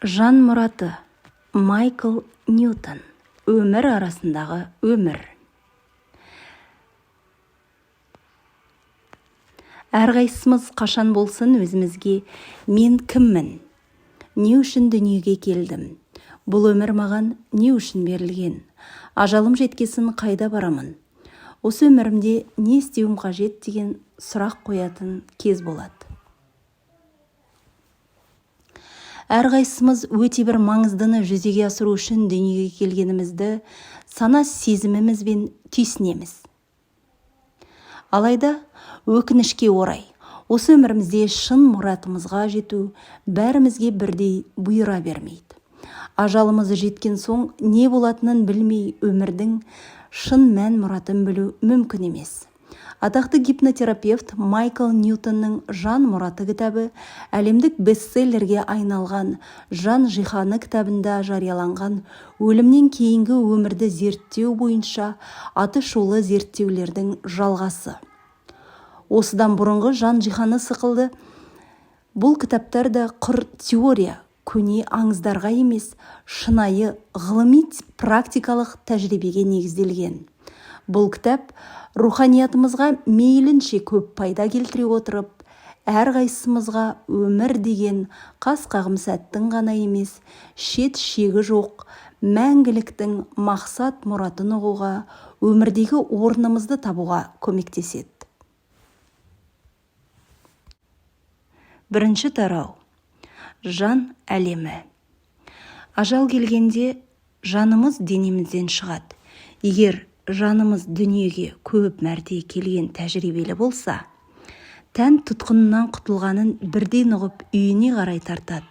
Жан мұраты Майкл Ньютон. Өмір арасындағы өмір. Әрқайсымыз қашан болсын өзімізге мен кіммін? Не үшін дүниеге келдім? Бұл өмір маған не үшін берілген? Ажалым жеткесін қайда барамын? Осы өмірімде не істеуім қажет деген сұрақ қоятын кез болады. Әрқайсымыз өте бір маңыздыны жүзеге асыру үшін дүниеге келгенімізді сана сезімімізбен түйсінеміз. Алайда өкінішке орай, осы өмірімізде шын мұратымызға жету бәрімізге бірдей бұйыра бермейді. Ажалымыз жеткен соң не болатынын білмей өмірдің шын мән мұратын білу мүмкін емес. Атақты гипнотерапевт Майкл Ньютонның «Жан мұраты» кітабы әлемдік бестселлерге айналған «Жан жиһаны» кітабында жарияланған өлімнен кейінгі өмірді зерттеу бойынша атышулы зерттеулердің жалғасы. Осыдан бұрынғы «Жан жиһаны» сықылды бұл кітаптар да құр теория, көне аңыздарға емес, шынайы ғылыми практикалық тәжірибеге негізделген. Бұл кітап руханиятымызға мейлінше көп пайда келтіре отырып, әрқайсымызға өмір деген қас қағым сәттің ғана емес, шет шегі жоқ мәңгіліктің мақсат мұратын ұғуға, өмірдегі орнымызды табуға көмектеседі. Бірінші тарау. Жан әлемі. Ажал келгенде жанымыз денемізден шығады. Егер жанымыз дүниеге көп мәрте келген тәжірибелі болса, тән тұтқынынан құтылғанын бірден ұғып үйіне қарай тартады.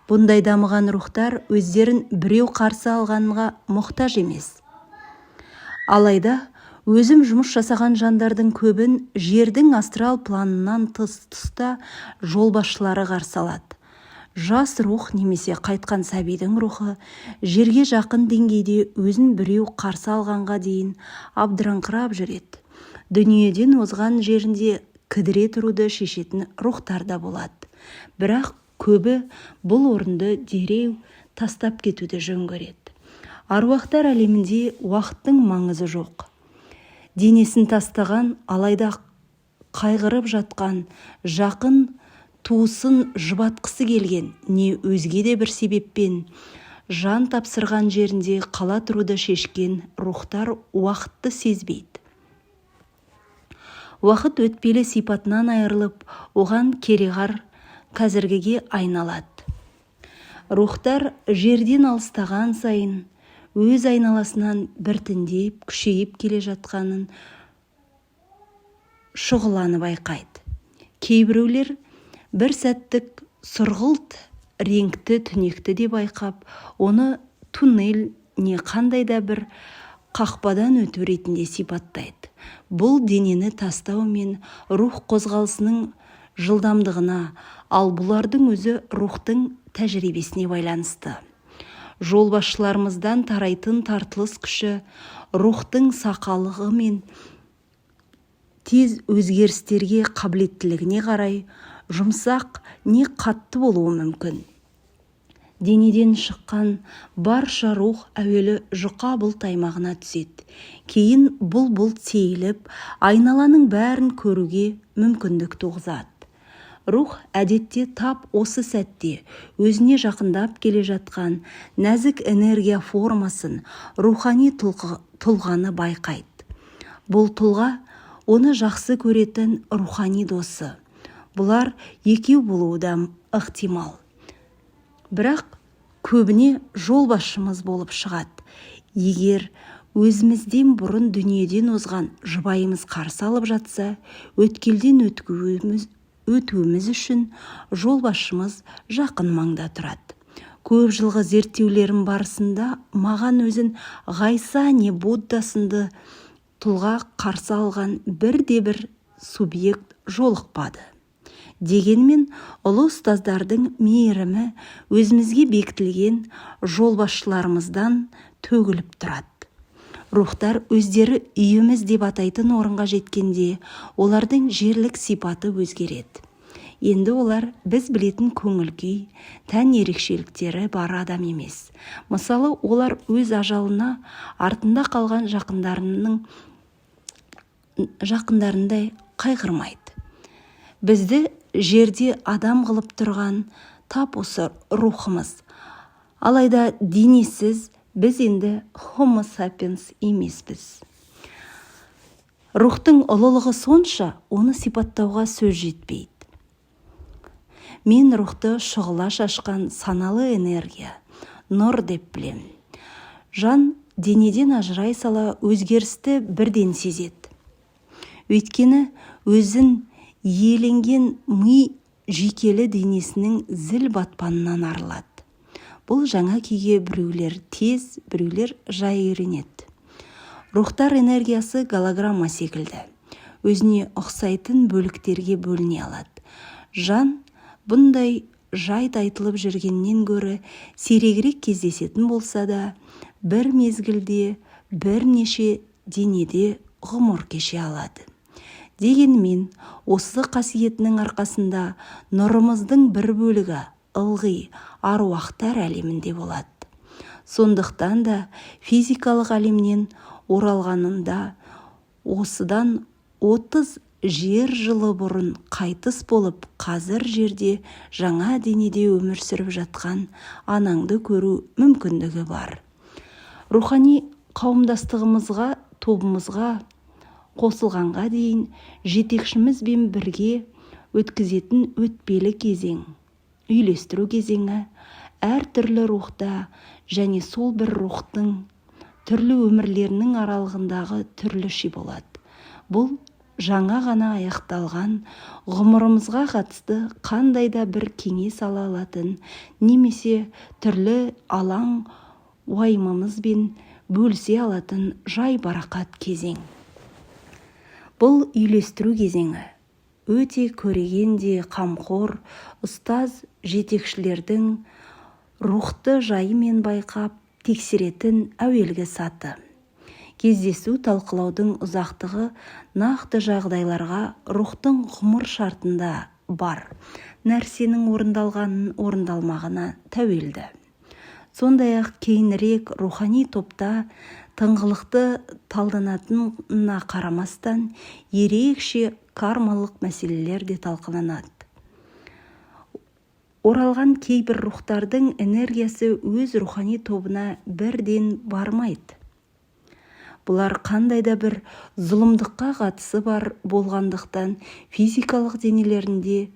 Бұндай дамыған рухтар өздерін біреу қарсы алғанға мұқтаж емес. Алайда өзім жұмыс жасаған жандардың көбін жердің астрал планынан тұста жолбасшылары қарсы алады. Жас рух немесе қайтқан сәбидің рухы жерге жақын деңгейде өзін біреу қарсы алғанға дейін абдыраңқырап жүреді. Дүниеден озған жерінде кідіре тұруды шешетін рухтар да болады. Бірақ көбі бұл орынды дереу тастап кетуді жөн көреді. Аруақтар әлемінде уақыттың маңызы жоқ. Денесін тастаған, алайда қайғырып жатқан жақын туысын жұбатқысы келген не өзге де бір себеппен жан тапсырған жерінде қала тұруды шешкен рухтар уақытты сезбейді. Уақыт өтпелі сипатынан айырылып, оған кереғар қазіргіге айналады. Рухтар жерден алыстаған сайын өз айналасынан біртіндеп күшейіп келе жатқанын шұғыланы байқайды. Кейбіреулер бір сәттік сұрғылт реңкті түнекті де байқап, оны туннель не қандай да бір қақпадан өту ретінде сипаттайды. Бұл денені тастау мен рух қозғалысының жылдамдығына, ал бұлардың өзі рухтың тәжірибесіне байланысты. Жолбасшыларымыздан тарайтын тартылыс күші рухтың сақалығы мен тез өзгерістерге қабілеттілігіне қарай жұмсақ не қатты болуы мүмкін. Денеден шыққан барша рух әуелі жұқа бұлт аймағына түседі. Кейін бұл бұлт сейіліп, айналаның бәрін көруге мүмкіндік туғызады. Рух әдетте тап осы сәтте өзіне жақындап келе жатқан нәзік энергия формасын, рухани тұлғаны байқайды. Бұл тұлға оны жақсы көретін рухани досы. Бұлар екеу болуы да ықтимал. Бірақ көбіне жолбасшымыз болып шығады. Егер өзімізден бұрын дүниеден озған жұбайымыз қарсы алып жатса, өткелден өтуіміз үшін жолбасшымыз жақын маңда тұрады. Көп жылғы зерттеулерім барысында маған өзін Ғайса не Будда сынды тұлға қарсы алған бірде-бір субъект жолықпады. Дегенмен ұлы ұстаздардың мейірімі өзімізге бекітілген жолбасшыларымыздан төгіліп тұрады. Рухтар өздері үйіміз деп атайтын орынға жеткенде, олардың жерлік сипаты өзгереді. Енді олар біз білетін көңіл-күй, тән ерекшеліктері бар адам емес. Мысалы, олар өз ажалына артында қалған жақындарындай қайғырмайды. Бізді жерде адам қылып тұрған тап осы рухымыз. Алайда денесіз біз енді Homo sapiens емеспіз. Рухтың ұлылығы сонша, оны сипаттауға сөз жетпейді. Мен рухты шұғыла шашқан саналы энергия, нұр деп білем. Жан денеден ажырай сала өзгерісті бірден сезеді. Өйткені өзін иеленген ми жүйкелі денесінің зіл батпанынан арылады. Бұл жаңа күйге біреулер тез, біреулер жай үйренеді. Рухтар энергиясы голограмма секілді. Өзіне ұқсайтын бөліктерге бөліне алады. Жан бұндай жайт айтылып жүргеннен гөрі сирегірек кездесетін болса да, бір мезгілде бірнеше денеде ғұмыр кеше алады. Дегенмен, осы қасиетінің арқасында нұрымыздың бір бөлігі ылғи аруақтар әлемінде болады. Сондықтан да физикалық әлемнен оралғанында осыдан 30 жер жылы бұрын қайтыс болып, қазір жерде жаңа денеде өмір сүріп жатқан анаңды көру мүмкіндігі бар. Рухани қауымдастығымызға, тобымызға қосылғанға дейін жетекшімізбен бірге өткізетін өтпелі кезең, үйлестіру кезеңі әр түрлі рухта және сол бір рухтың түрлі өмірлерінің аралығындағы түрліше болады. Бұл жаңа ғана аяқталған ғұмырымызға қатысты қандай да бір кеңес ала алатын немесе түрлі алаң уайымымызбен бөлісе алатын жай барақат кезең. Бұл үйлестіру кезеңі өте көреген де қамқор, ұстаз жетекшілердің рухты жайымен байқап тексеретін әуелгі саты. Кездесу талқылаудың ұзақтығы нақты жағдайларға рухтың ғұмыр шартында бар нәрсенің орындалғанын орындалмағына тәуелді. Сондай-ақ кейінірек рухани топта тыңғылықты талданатынына қарамастан ерекше кармалық мәселелер де талқыланады. Оралған кейбір рухтардың энергиясы өз рухани тобына бірден бармайды. Бұлар қандай да бір зұлымдыққа қатысы бар болғандықтан физикалық денелерінде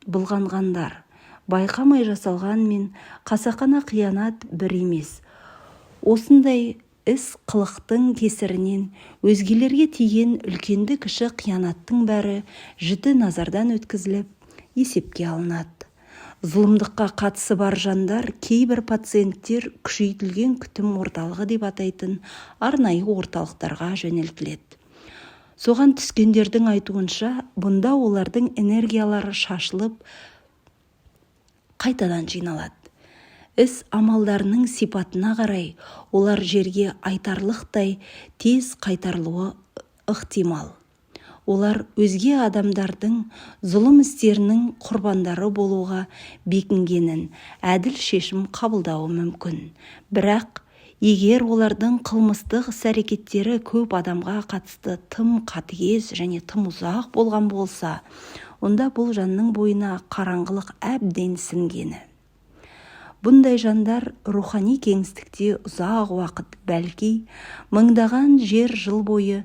былғанғандар. Байқамай жасалғанмен қасақана қиянат бір емес. Осындай іс қылықтың кесірінен өзгелерге тиген үлкенді кіші қиянаттың бәрі жіті назардан өткізіліп, есепке алынады. Зұлымдыққа қатысы бар жандар кейбір пациенттер күшейтілген күтім орталығы деп атайтын арнайы орталықтарға жөнелтіледі. Соған түскендердің айтуынша, бұнда олардың энергиялары шашылып, қайтадан жиналады. Іс амалдарының сипатына қарай олар жерге айтарлықтай тез қайтарылуы ықтимал. Олар өзге адамдардың зұлым істерінің құрбандары болуға бекінгенін әділ шешім қабылдауы мүмкін. Бірақ егер олардың қылмыстық іс-әрекеттері көп адамға қатысты тым қатыгез және тым ұзақ болған болса, онда бұл жанның бойына қараңғылық әбден сіңгені. Бұндай жандар рухани кеңістікте ұзақ уақыт, бәлки мыңдаған жыл бойы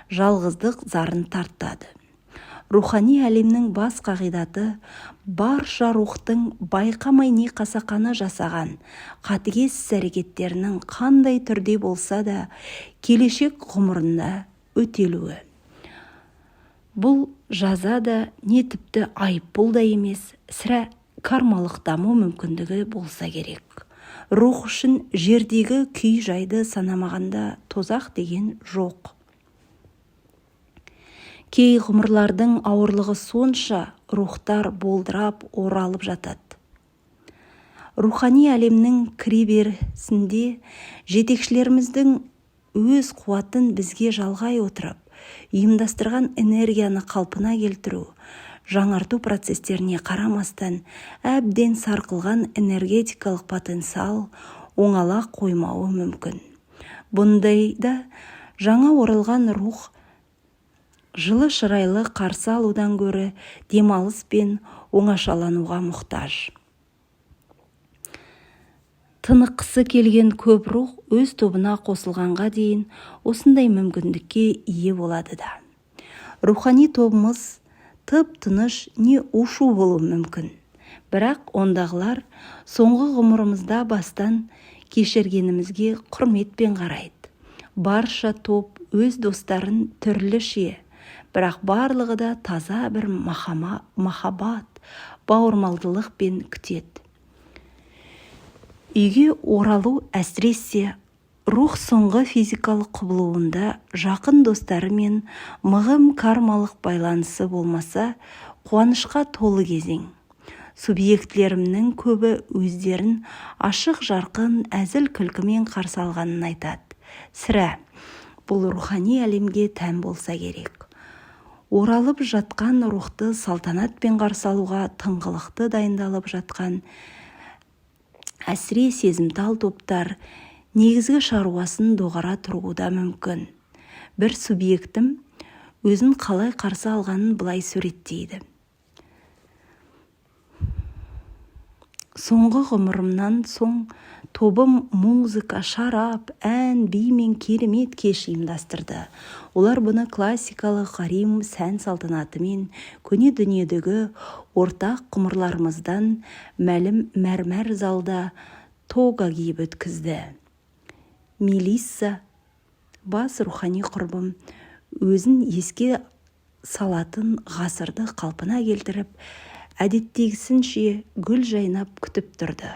жалғыздық зарын тартады. Рухани әлемнің бас қағидаты барша рухтың байқамай не қасақана жасаған қатыгез іс-әрекеттерінің қандай түрде болса да келешек ғұмырында өтелуі. Бұл жаза да не тіпті айыппұл да емес, сірә кармалық даму мүмкіндігі болса керек. Рух үшін жердегі күй жайды санамағанда тозақ деген жоқ. Кей ғұмырлардың ауырлығы сонша рухтар болдырап оралып жатады. Рухани әлемнің кіреберісінде жетекшілеріміздің өз қуатын бізге жалғай отырып, ұйымдастырған энергияны қалпына келтіру, жаңарту процестеріне қарамастан әбден сарқылған энергетикалық потенциал оңала қоймауы мүмкін. Бұндайда жаңа оралған рух жылы шырайлы қарсы алудан гөрі демалыс пен оңашалануға мұқтаж. Тыныққысы келген көп рух өз тобына қосылғанға дейін осындай мүмкіндікке ие болады да. Рухани тобымыз тып-тыныш не ушу болуы мүмкін. Бірақ ондағылар соңғы ғұмырымызда бастан кешіргенімізге құрметпен қарайды. Барша топ өз достарын түрліше, бірақ барлығы да таза бір махаббат, бауырмалдылықпен күтеді. Үйге оралу әсіресе рух соңғы физикалық құбылуында жақын достарымен мығым кармалық байланысы болмаса, қуанышқа толы кезең. Субъектілерімнің көбі өздерін ашық жарқын әзіл күлкімен қарсы алғанын айтады. Сірә, бұл рухани әлемге тән болса керек. Оралып жатқан рухты салтанатпен қарсы алуға тыңғылықты дайындалып жатқан әсіре сезімтал топтар негізгі шаруасын доғара тұрғуда мүмкін. Бір субъектім өзін қалай қарсы алғанын былай суреттейді. Соңғы ғұмырымнан соң тобым музыка, шарап, ән, би мен керемет кеш ұйымдастырды. Олар бұны классикалық ғарим сән салтанатымен көне дүниедегі ортақ құмырларымыздан мәлім мәрмәр залда тога киіп өткізді. Мелисса, бас рухани құрбым, өзін еске салатын ғасырды қалпына келтіріп, әдеттегісінше гүл жайнап күтіп тұрды.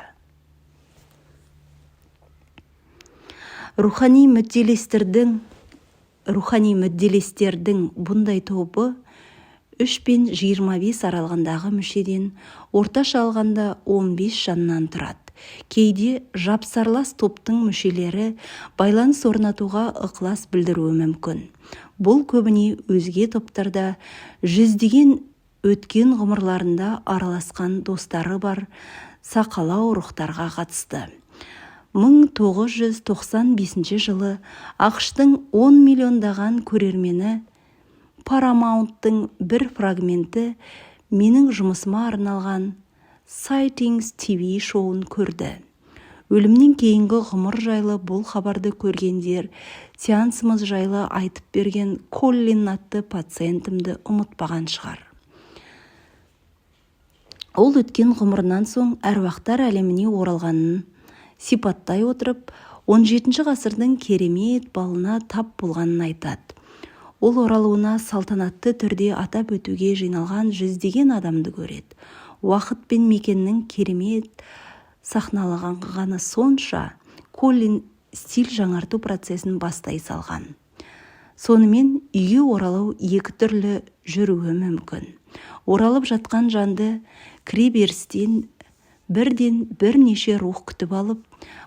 Рухани мүдделестердің бұндай тобы 3 пен 25 аралығындағы мүшеден орташа алғанда 15 жаннан тұрады. Кейде жапсарлас топтың мүшелері байланыс орнатуға ықылас білдіруі мүмкін. Бұл көбіне өзге топтарда жүздеген өткен ғұмырларында араласқан достары бар сақалау рухтарға қатысты. 1995 жылы ақштың 10 миллиондаған көрермені Paramount'тың бір фрагменті менің жұмысыма арналған Sightings TV шоуын көрді. Өлімнен кейінгі ғұмыр жайлы бұл хабарды көргендер сеансымыз жайлы айтып берген Коллин атты пациентімді ұмытпаған шығар. Ол өткен ғұмырынан соң әруақтар әлеміне оралғанын сипаттай отырып, 17 ғасырдың керемет балына тап болғанын айтады. Ол оралуына салтанатты түрде атап өтуге жиналған жүздеген адамды көреді. Уақыт пен мекеннің керемет сахналағаны сонша, Коллин стиль жаңарту процесін бастай салған. Сонымен үйге оралу екі түрлі жүруі мүмкін. Оралып жатқан жанды кіреберістен бірден бірнеше рух күтіп алып,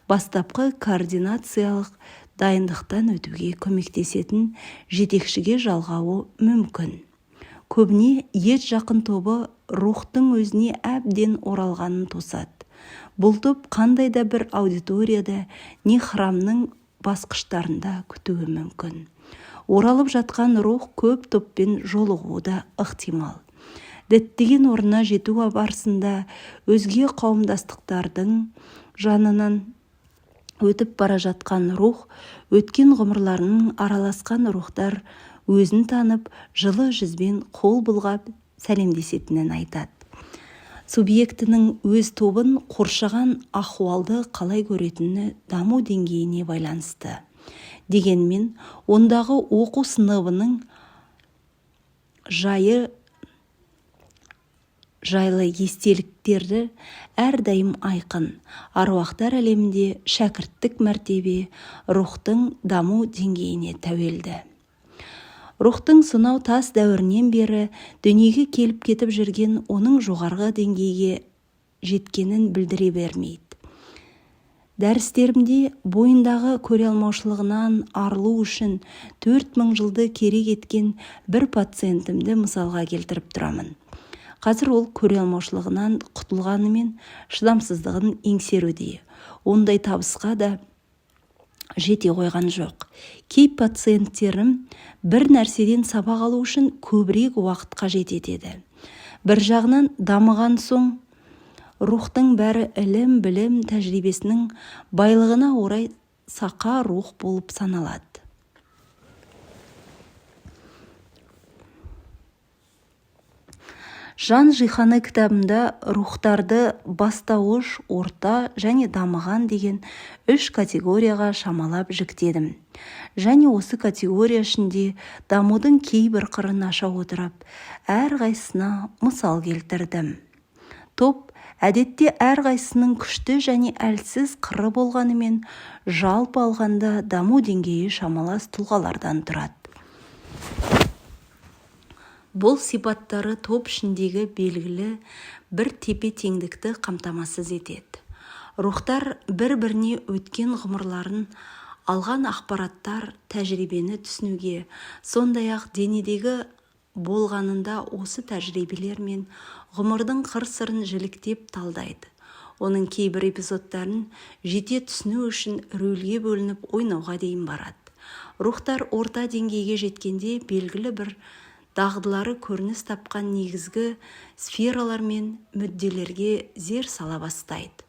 бастапқы координациялық дайындықтан өтуге көмектесетін жетекшіге жалғауы мүмкін. Көбіне ет жақын тобы рухтың өзіне әбден оралғанын тосады. Бұл топ қандай да бір аудиторияда не храмның басқыштарында күтуі мүмкін. Оралып жатқан рух көп топпен жолығуы да ықтимал. Діттеген орнына жету барысында өзге қауымдастықтардың жанынан өтіп бара жатқан рух, өткен ғұмырларының араласқан рухтар өзін танып, жылы жүзбен қол бұлғап сәлемдесетінін айтады. Субъектінің өз тобын қоршаған ахуалды қалай көретіні даму деңгейіне байланысты. Дегенмен, ондағы оқу сыныбының жайлы естеліктерді әрдайым айқын. Аруақтар әлемінде шәкірттік мәртебе рухтың даму деңгейіне тәуелді. Рухтың сонау тас дәуірінен бері дүниеге келіп кетіп жүрген оның жоғарғы деңгейге жеткенін білдіре бермейді. Дәрістерімде бойындағы көре алмаушылығынан арылу үшін 4000 жылды керек еткен бір пациентімді мысалға келтіріп тұрамын. Қазір ол көре алмаушылығынан құтылғанымен шыдамсыздығын еңсеруде. Ондай табысқа да жете қойған жоқ. Кей пациенттерім бір нәрседен сабақ алу үшін көбірек уақыт қажет етеді. Бір жағынан дамыған соң рухтың бәрі ілім, білім, тәжірибесінің байлығына орай сақа рух болып саналады. Жан жиһаны кітабында рухтарды бастауыш, орта және дамыған деген 3 категорияға шамалап жіктедім. Және осы категория ішінде дамудың кейбір қырын аша отырып, әрқайсысына мысал келтірдім. Топ әдетте әрқайсысының күшті және әлсіз қыры болғанымен, жалпы алғанда даму деңгейі шамалас тұлғалардан тұрады. Бұл сипаттары топ ішіндегі белгілі бір тепе-теңдікті қамтамасыз етеді. Рухтар бір-біріне өткен ғұмырларын, алған ақпараттар, тәжірибені түсінуге, сондай-ақ денедегі болғанында осы тәжірибелер мен ғұмырдың қыр-сырын жіліктеп талдайды. Оның кейбір эпизодтарын жете түсіну үшін рөлге бөлініп ойнауға дейін барады. Рухтар орта деңгейге жеткенде белгілі бір дағдылары көрініс тапқан негізгі сфералар мен мүдделерге зер сала бастайды.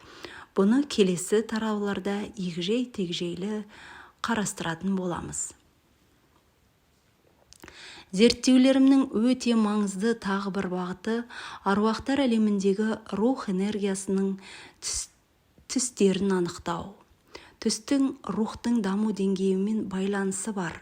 Бұны келесі тарауларда егжей-тегжейлі қарастыратын боламыз. Зерттеулерімнің өте маңызды тағы бір бағыты аруақтар әлеміндегі рух энергиясының түстерін анықтау. Түстің рухтың даму деңгейімен байланысы бар.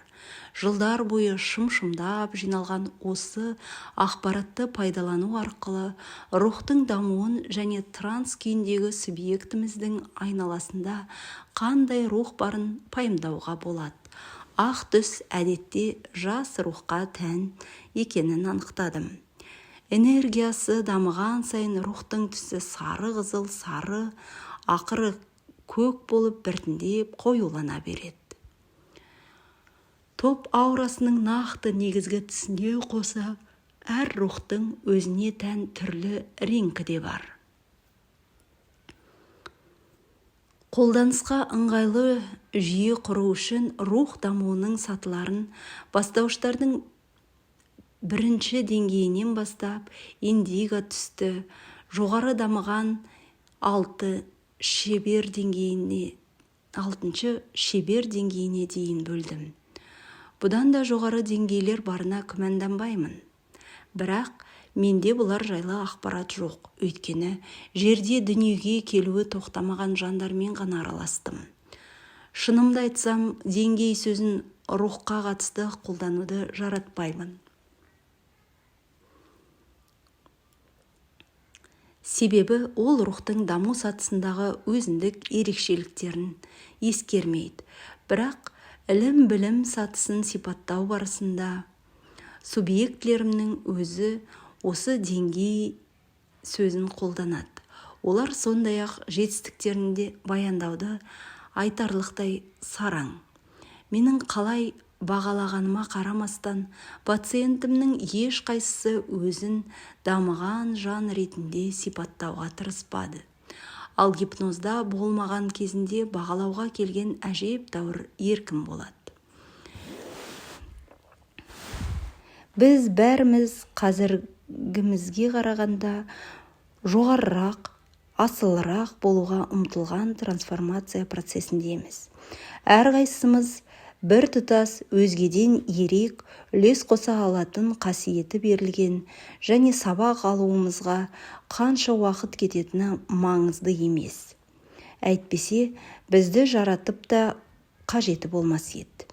Жылдар бойы шым-шымдап жиналған осы ақпаратты пайдалану арқылы рухтың дамуын және транс күйіндегі субъектіміздің айналасында қандай рух барын пайымдауға болады. Ақ түс әдетте жас рухқа тән екенін анықтадым. Энергиясы дамыған сайын рухтың түсі сары қызыл, сары, ақыры көк болып біртіндеп қоюлана береді. Топ аурасының нақты негізгі түсіне қоса, әр рухтың өзіне тән түрлі реңкі де бар. Қолданысқа ыңғайлы жүйе құру үшін рух дамуының сатыларын бастауыштардың бірінші деңгейінен бастап индиго түсті, жоғары дамыған 6 шебер деңгейіне дейін бөлдім. Бұдан да жоғары деңгейлер барына күмәнданбаймын. Бірақ менде бұлар жайлы ақпарат жоқ. Өйткені жерде дүниеге келуі тоқтамаған жандармен ғана араластым. Шынымды айтсам, деңгей сөзін рухқа қатысты қолдануды жаратпаймын. Себебі ол рухтың даму сатысындағы өзіндік ерекшеліктерін ескермейді. Бірақ ілім-білім сатысын сипаттау барысында субъектлерімнің өзі осы деңгей сөзін қолданады. Олар сондай-ақ жетістіктерінде баяндауды айтарлықтай сараң. Менің қалай бағалағаныма қарамастан, пациентімнің ешқайсысы өзін дамыған жан ретінде сипаттауға тырыспады. Ал гипнозда болмаған кезінде бағалауға келген әжептәуір еркін болады. Біз бәріміз қазіргімізге қарағанда жоғарырақ, асылырақ болуға ұмтылған трансформация процесіндеміз. Әрқайсымыз бір тұтас өзгеден ерек үлес қоса алатын қасиеті берілген және сабақ алуымызға қанша уақыт кететіні маңызды емес. Әйтпесе, бізді жаратып та қажеті болмас еді.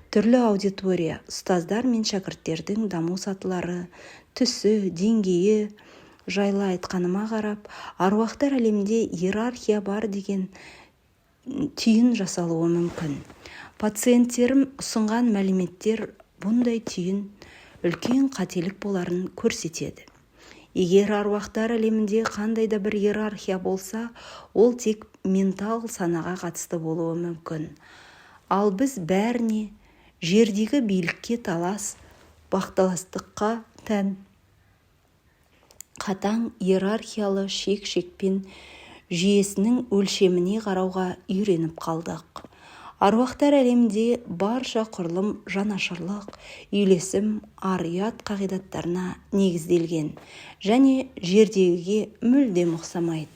Түрлі аудитория, ұстаздар мен шәкірттердің даму сатылары, түсі, деңгейі жайлы айтқаныма қарап, аруақтар әлемінде иерархия бар деген түйін жасалуы мүмкін. Пациенттерім ұсынған мәліметтер бұндай түйін үлкен қателік боларын көрсетеді. Егер аруақтар әлемінде қандай да бір иерархия болса, ол тек ментал санаға қатысты болуы мүмкін. Ал біз бәріне жердегі билікке талас, бақталастыққа тән қатаң иерархиялы шек-шекпен жүйесінің өлшеміне қарауға үйреніп қалдық. Аруақтар әлемінде барша құрылым жанашырлық, үйлесім, ар-ұят қағидаттарына негізделген және жердегіге мүлдем ұқсамайды.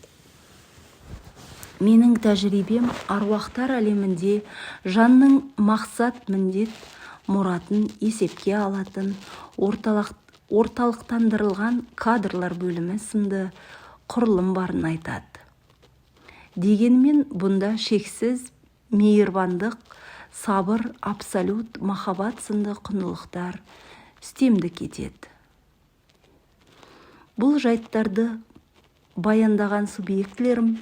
Менің тәжірибем аруақтар әлемінде жанның мақсат, міндет, мұратын есепке алатын орталықтандырылған кадрлар бөлімі сынды құрылым барын айтады. Дегенмен бұнда шексіз мейірбандық, сабыр, абсолют, махаббат сынды құндылықтар үстемдік етеді. Бұл жайттарды баяндаған субъектілерім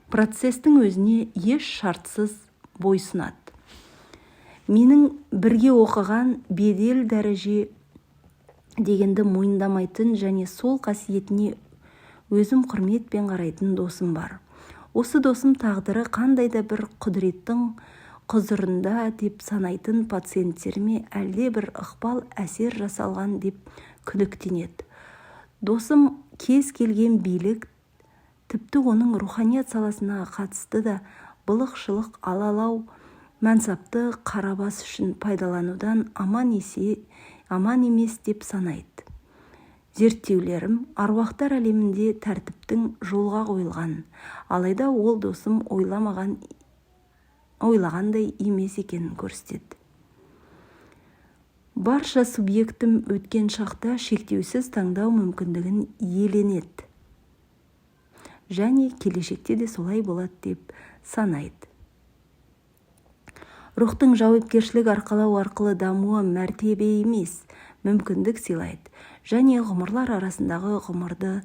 процестің өзіне еш шартсыз бойсынады. Менің бірге оқыған бедел дәреже дегенді мойындамайтын және сол қасиетіне өзім құрметпен қарайтын досым бар. Осы досым тағдыры қандай да бір құдіреттің құзырында деп санайтын пациенттеріме әлде бір ықпал әсер жасалған деп күдіктенеді. Досым кез келген билік, тіпті оның руханият саласына қатысты да былық-шылық алалау мәнсапты қарабас үшін пайдаланудан аман емес деп санайды. Зерттеулерім аруақтар әлемінде тәртіптің жолға қойылған, алайда ол досым ойлағандай емес екенін көрсетеді. Барша субъектім өткен шақта шектеусіз таңдау мүмкіндігін иеленеді және келешекте де солай болады деп санайды. Рухтың жауапкершілік арқалау арқылы дамуы мәртебе емес, мүмкіндік сыйлайды және ғұмырлар арасындағы ғұмырды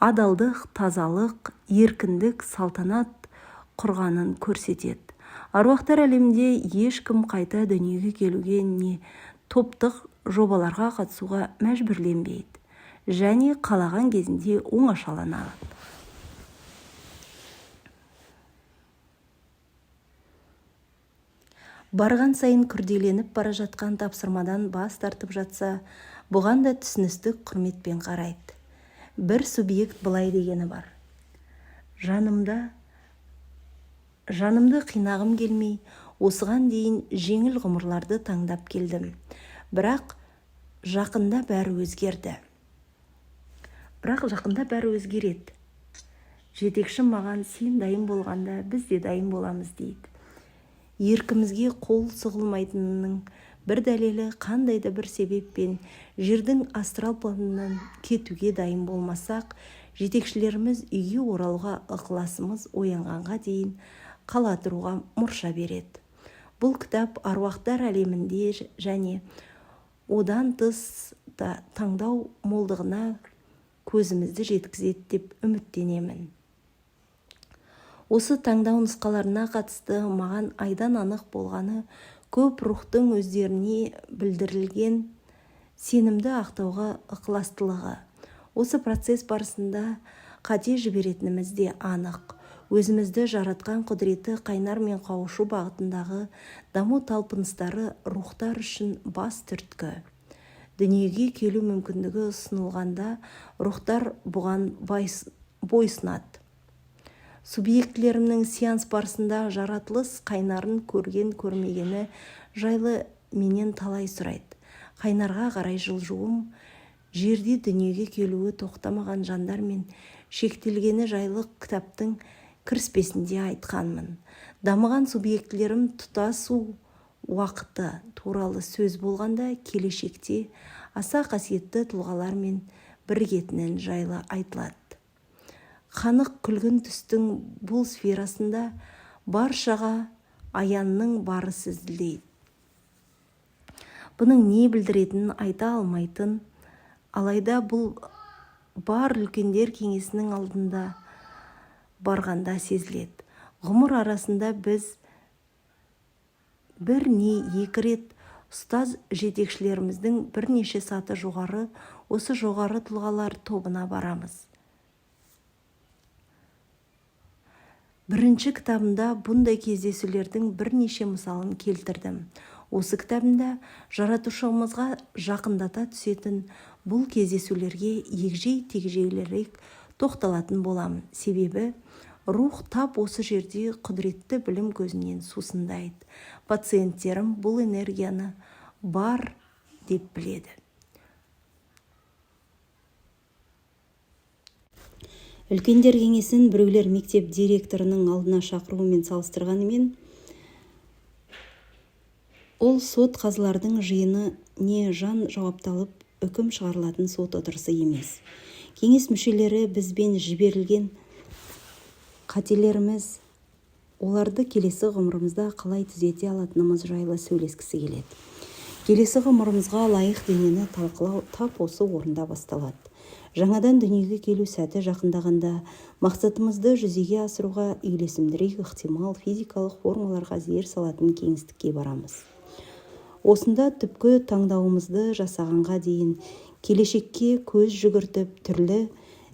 адалдық, тазалық, еркіндік, салтанат құрғанын көрсетеді. Аруақтар әлемінде ешкім қайта дүниеге келуге не топтық жобаларға қатысуға мәжбүрленбейді және қалаған кезінде оңашалана алады. Барған сайын күрделеніп бара жатқан тапсырмадан бас тартып жатса, бұған да түсіністік құрметпен қарайды. Бір субъект былай дегені бар: жанымды қинағым келмей, осыған дейін жеңіл ғұмырларды таңдап келдім. Бірақ жақында бәрі өзгереді. Жетекшім маған сен дайын болғанда біз де дайын боламыз дейді. Еркімізге қол сұғылмайтынының бір дәлелі қандай да бір себеппен жердің астрал планынан кетуге дайын болмасақ, жетекшілеріміз үйге оралуға ықыласымыз оянғанға дейін қала тұруға мұрша береді. Бұл кітап аруақтар әлемінде және одан тыс да таңдау молдығына көзімізді жеткізеді деп үміттенемін. Осы таңдау нұсқаларына қатысты маған айдан анық болғаны көп рухтың өздеріне білдірілген сенімді ақтауға ықыластылығы. Осы процесс барысында қате жіберетініміз де анық. Өзімізді жаратқан құдіреті қайнар мен қауышу бағытындағы даму талпыныстары рухтар үшін бас түрткі. Дүниеге келу мүмкіндігі ұсынылғанда рухтар бұған бойсынады. Субъектілерімнің сеанс барысында жаратылыс қайнарын көрген-көрмегені жайлы менен талай сұрайды. Қайнарға қарай жылжуым, жерде дүниеге келуі тоқтамаған жандар мен шектелгені жайлы кітаптың кіріспесінде айтқанмын. Дамыған субъектілерім тұтасу уақыты туралы сөз болғанда келешекте аса қасиетті тұлғалармен біргетінін жайлы айтылады. Қанық күлгін түстің бұл сферасында баршаға аянның бары сезіледі. Бұның не білдіретінін айта алмайтын, алайда бұл бар үлкендер кеңесінің алдында барғанда сезіледі. Ғұмыр арасында біз бір не екі рет ұстаз жетекшілеріміздің бірнеше саты жоғары, осы жоғары тұлғалар тобына барамыз. Бірінші кітабымда бұндай кездесулердің бірнеше мысалын келтірдім. Осы кітабымда жаратушымызға жақындата түсетін бұл кездесулерге егжей-тегжейлірек тоқталатын боламын. Себебі рух тап осы жерде құдіретті білім көзінен сусындайды. Пациенттерім бұл энергияны бар деп біледі. Үлкендер кеңесін біреулер мектеп директорының алдына шақыруымен салыстырғанымен, ол сот қазылардың жиыны не жан жауапталып үкім шығарылатын сот отырысы емес. Кеңес мүшелері бізбен жіберілген қателеріміз, оларды келесі ғұмырымызда қалай түзете алатынымыз жайлы сөйлескісі келеді. Келесі ғұмырымызға лайық денені талқылау тап осы орында басталады. Жаңадан дүниеге келу сәті жақындағанда мақсатымызды жүзеге асыруға үйлесімдірек ықтимал физикалық формаларға зер салатын кеңістікке барамыз. Осында түпкі таңдауымызды жасағанға дейін келешекке көз жүгіртіп түрлі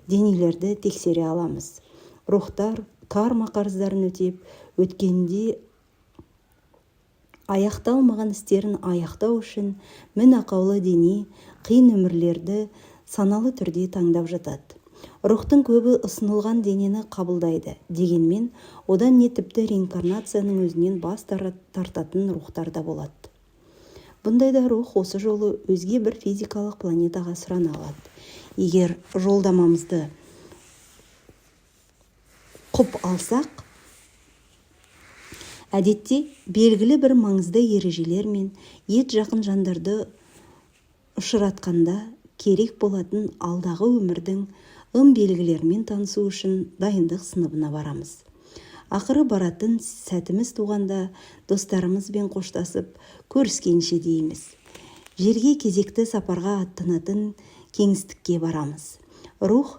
денелерді тексере аламыз. Рухтар қарма-қарыздарын өтеп, өткенде аяқталмаған істерін аяқтау үшін мін ақаулы дене, қиын өмірлерді саналы түрде таңдап жатады. Рухтың көбі ұсынылған денені қабылдайды, дегенмен одан не тіпті реинкарнацияның өзінен бас тартатын рухтар да болады. Бұндайда рух осы жолы өзге бір физикалық планетаға сұрана алады. Егер жолдамамызды құп алсақ, әдетте белгілі бір маңызды ережелер мен ет жақын жандарды ұшыратқанда керек болатын алдағы өмірдің белгілерімен танысу үшін дайындық сыныбына барамыз. Ақыры баратын сәтіміз туғанда достарымызбен қоштасып көріскенше дейміз. Жерге кезекті сапарға аттанатын кеңістікке барамыз. Рух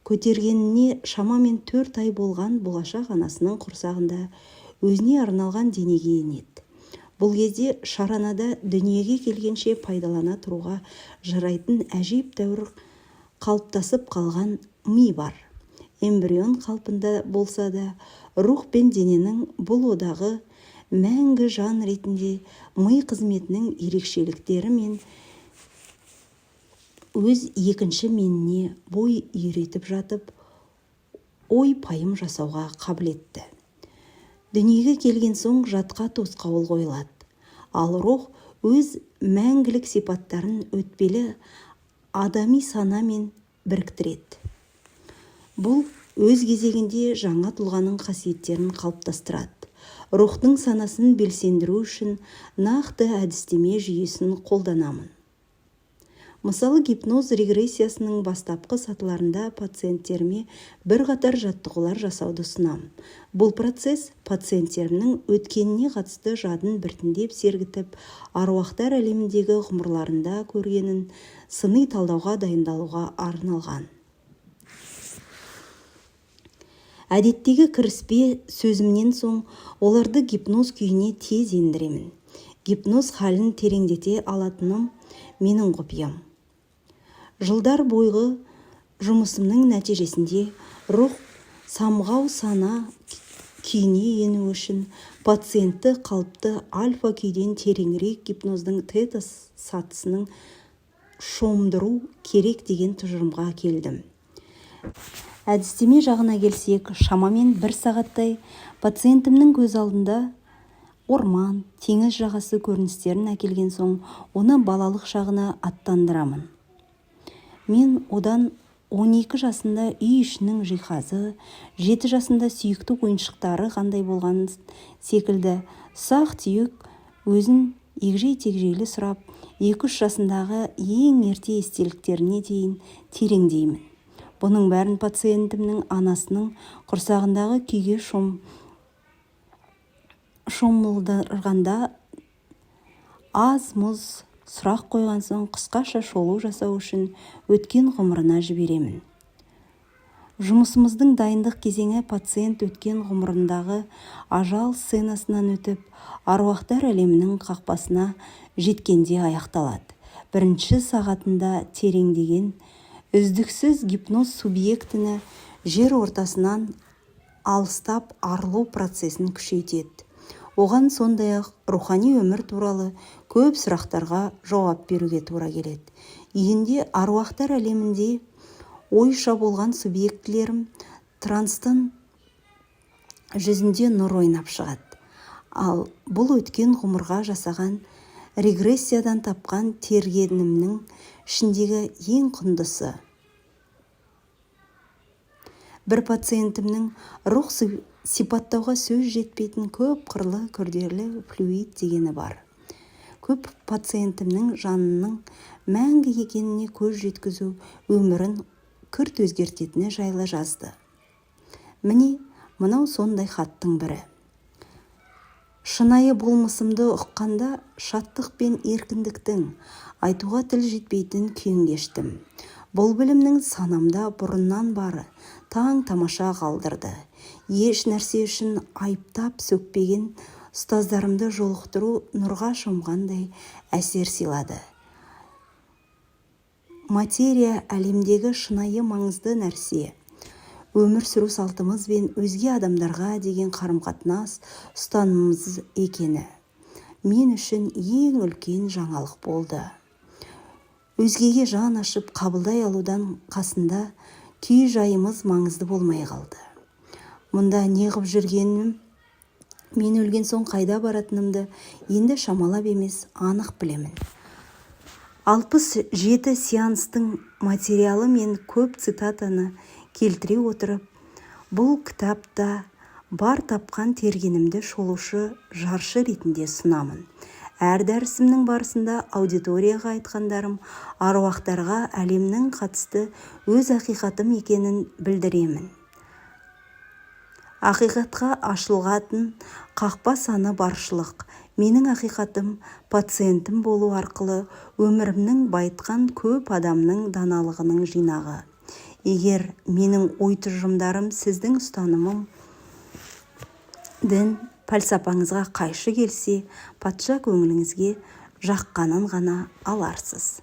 көтергеніне шамамен 4 ай болған болашақ анасының құрсағында өзіне арналған денеге енеді. Бұл кезде шаранада дүниеге келгенше пайдалана тұруға жарайтын әжеп тәуір қалыптасып қалған ми бар. Эмбрион қалпында болса да, рух пен дененің бұл одағы мәңгі жан ретінде ми қызметінің ерекшеліктері мен өз екінші меніне бой үйретіп жатып, ой пайым жасауға қабілетті. Дүниеге келген соң жатқа тосқауыл қойылады. Ал рух өз мәңгілік сипаттарын өтпелі адами санамен біріктіреді. Бұл өз кезегінде жаңа тұлғаның қасиеттерін қалыптастырады. Рухтың санасын белсендіру үшін нақты әдістеме жүйесін қолданамын. Мысалы, гипноз регрессиясының бастапқы сатыларында пациенттеріме бірқатар жаттығулар жасауды ұсынамын. Бұл процесс пациенттерімнің өткеніне қатысты жадын біртіндеп сергітіп, аруақтар әлеміндегі ғұмырларында көргенін сыни талдауға дайындалуға арналған. Әдеттегі кіріспе сөзімнен соң оларды гипноз күйіне тез ендіремін. Гипноз халін тереңдете алатыным менің құпиям. Жылдар бойғы жұмысымның нәтижесінде рух самғау сана күйіне ену үшін пациентті қалыпты альфа күйден тереңірек гипноздың тета сатысының шомдыру керек деген тұжырымға келдім. Әдістеме жағына келсек, шамамен 1 сағаттай пациентімнің көз алдында орман, теңіз жағасы көріністерін әкелген соң, оны балалық шағына аттандырамын. Мен одан 12 жасында үй ішінің жиһазы, 7 жасында сүйікті ойыншықтары қандай болған секілді ұсақ-түйек өзін егжей-тегжейлі сұрап, 2-3 жасындағы ең ерте естеліктеріне дейін тереңдеймін. Бұның бәрін пациентімнің анасының құрсағындағы күйге шомылдырғанда аз-мұз сұрақ қойған соң қысқаша шолу жасау үшін өткен ғұмырына жіберемін. Жұмысымыздың дайындық кезеңі пациент өткен ғұмырындағы ажал сценасынан өтіп, аруақтар әлемінің қақпасына жеткенде аяқталады. 1 сағатында тереңдеген үздіксіз гипноз субъектіні жер ортасынан алыстап арылу процесін күшейтеді. Оған сондай-ақ рухани өмір туралы көп сұрақтарға жауап беруге тура келеді. Үйінде аруақтар әлемінде ойша болған субъектілерім транстың жүзінде нұр ойнап шығады. Ал бұл өткен ғұмырға жасаған регрессиядан тапқан тергенімнің ішіндегі ең құндысы. Бір пациентімнің рух сипаттауға сөз жетпейтін көп қырлы күрделі флюид дегені бар. Көп пациентімнің жанының мәңгі екеніне көз жеткізу өмірін күрт өзгертетіні жайлы жазды. Міне, мынау сондай хаттың бірі. Шынайы болмысымды ұққанда шаттық пен еркіндіктің айтуға тіл жетпейтін күйін кештім. Бұл білімнің санамда бұрыннан бары таң тамаша қалдырды. Еш нәрсе үшін айыптап сөкпеген ұстаздарымды жолықтыру нұрға шомғандай әсер сыйлады. Материя әлемдегі шынайы маңызды нәрсе. Өмір сүру салтымыз бен өзге адамдарға деген қарым-қатынас ұстанымымыз екені мен үшін ең үлкен жаңалық болды. Өзгеге жан ашып қабылдай алудан қасында күй жайымыз маңызды болмай қалды. Мұнда неғып жүргенім, мен өлген соң қайда баратынымды енді шамалап емес анық білемін. 67 сеанстың материалы мен көп цитатаны келтіре отырып, бұл кітапта бар тапқан тергенімді шолушы жаршы ретінде сұнамын. Әр дәрісімнің барысында аудиторияға айтқандарым аруақтарға әлемнің қатысты өз ақиқатым екенін білдіремін. Ақиқатқа ашылғатын қақпа саны баршылық. Менің ақиқатым пациентім болу арқылы өмірімнің байытқан көп адамның даналығының жинағы. Егер менің ой тұжырымдарым сіздің ұстанымым дін пәлсапаңызға қайшы келсе, патша көңіліңізге жаққанын ғана аларсыз.